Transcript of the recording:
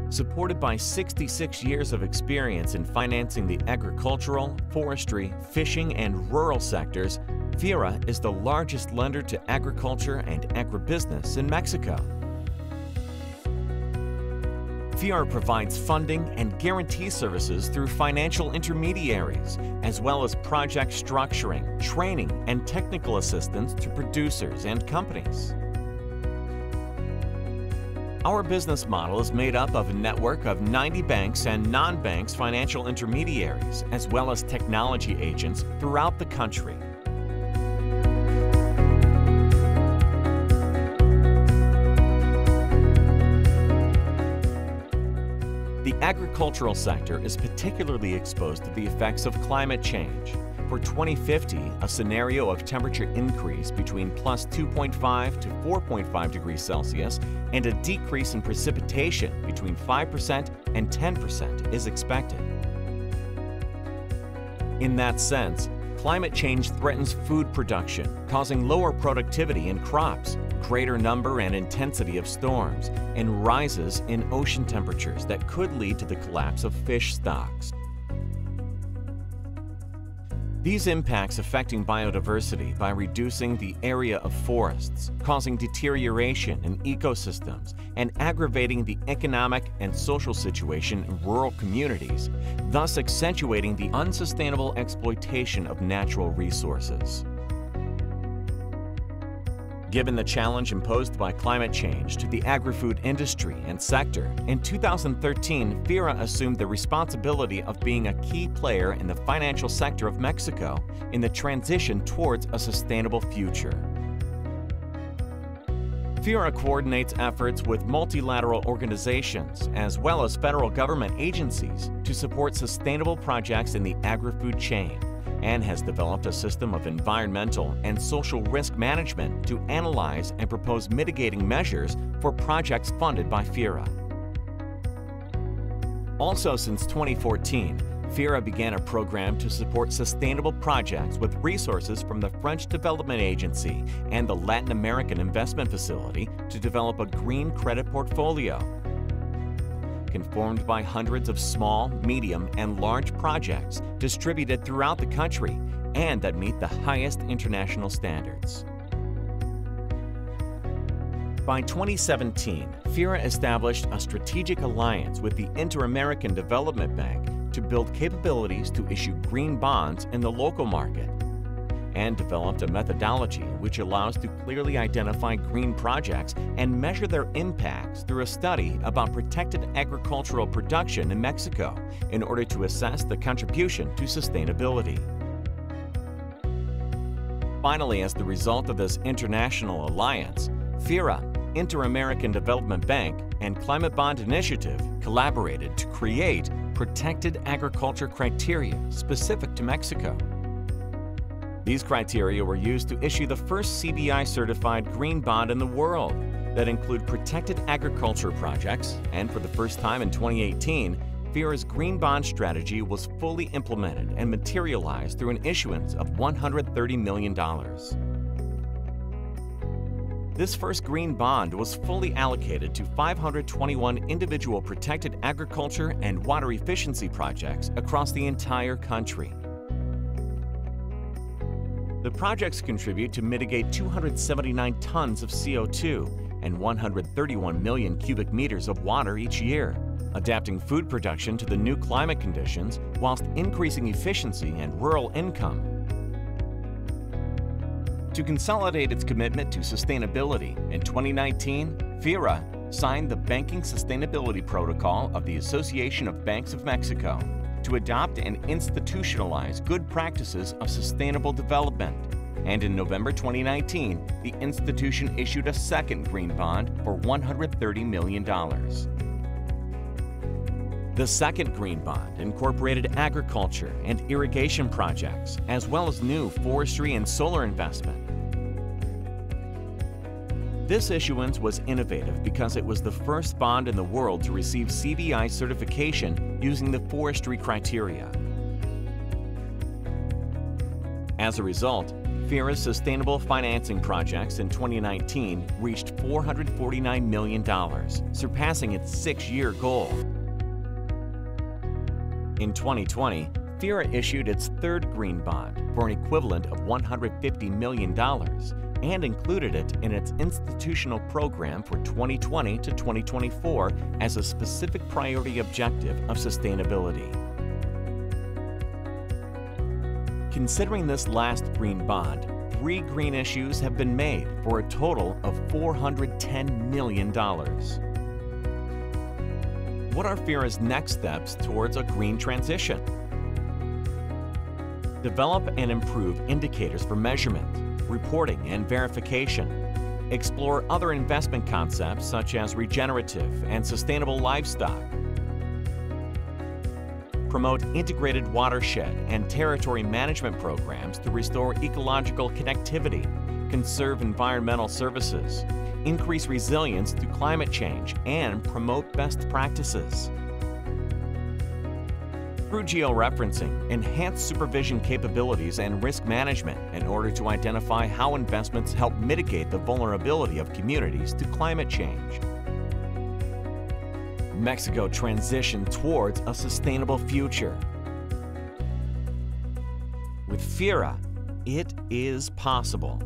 Supported by 66 years of experience in financing the agricultural, forestry, fishing, and rural sectors, FIRA is the largest lender to agriculture and agribusiness in Mexico. FIRA provides funding and guarantee services through financial intermediaries, as well as project structuring, training, and technical assistance to producers and companies. Our business model is made up of a network of 90 banks and non-banks financial intermediaries, as well as technology agents throughout the country. The agricultural sector is particularly exposed to the effects of climate change. For 2050, a scenario of temperature increase between plus 2.5 to 4.5 degrees Celsius and a decrease in precipitation between 5% and 10% is expected. In that sense, climate change threatens food production, causing lower productivity in crops, greater number and intensity of storms, and rises in ocean temperatures that could lead to the collapse of fish stocks. These impacts affecting biodiversity by reducing the area of forests, causing deterioration in ecosystems, and aggravating the economic and social situation in rural communities, thus accentuating the unsustainable exploitation of natural resources. Given the challenge imposed by climate change to the agri-food industry and sector, in 2013, FIRA assumed the responsibility of being a key player in the financial sector of Mexico in the transition towards a sustainable future. FIRA coordinates efforts with multilateral organizations as well as federal government agencies to support sustainable projects in the agri-food chain, and has developed a system of environmental and social risk management to analyze and propose mitigating measures for projects funded by FIRA. Also, since 2014, FIRA began a program to support sustainable projects with resources from the French Development Agency and the Latin American Investment Facility to develop a green credit portfolio, conformed by hundreds of small, medium, and large projects distributed throughout the country and that meet the highest international standards. By 2017, FIRA established a strategic alliance with the Interamerican Development Bank to build capabilities to issue green bonds in the local market, and developed a methodology which allows to clearly identify green projects and measure their impacts through a study about protected agricultural production in Mexico in order to assess the contribution to sustainability. Finally, as the result of this international alliance, FIRA, Interamerican Development Bank, and Climate Bond Initiative collaborated to create protected agriculture criteria specific to Mexico. These criteria were used to issue the first CBI-certified green bond in the world that include protected agriculture projects, and for the first time in 2018, FIRA's green bond strategy was fully implemented and materialized through an issuance of $130 million. This first green bond was fully allocated to 521 individual protected agriculture and water efficiency projects across the entire country. The projects contribute to mitigate 279 tons of CO2 and 131 million cubic meters of water each year, adapting food production to the new climate conditions whilst increasing efficiency and rural income. To consolidate its commitment to sustainability, in 2019, FIRA signed the Banking Sustainability Protocol of the Association of Banks of Mexico to adopt and institutionalize good practices of sustainable development. And in November 2019, the institution issued a second green bond for $130 million. The second green bond incorporated agriculture and irrigation projects, as well as new forestry and solar investment. This issuance was innovative because it was the first bond in the world to receive CBI certification using the forestry criteria. As a result, FIRA's sustainable financing projects in 2019 reached $449 million, surpassing its 6-year goal. In 2020, FIRA issued its third green bond for an equivalent of $150 million and included it in its institutional program for 2020 to 2024 as a specific priority objective of sustainability. Considering this last green bond, 3 green issues have been made for a total of $410 million. What are FIRA's next steps towards a green transition? Develop and improve indicators for measurement, reporting, and verification. Explore other investment concepts such as regenerative and sustainable livestock. Promote integrated watershed and territory management programs to restore ecological connectivity, conserve environmental services, increase resilience to climate change, and promote best practices. Through georeferencing, enhance supervision capabilities and risk management in order to identify how investments help mitigate the vulnerability of communities to climate change. Mexico transition towards a sustainable future. With FIRA, it is possible.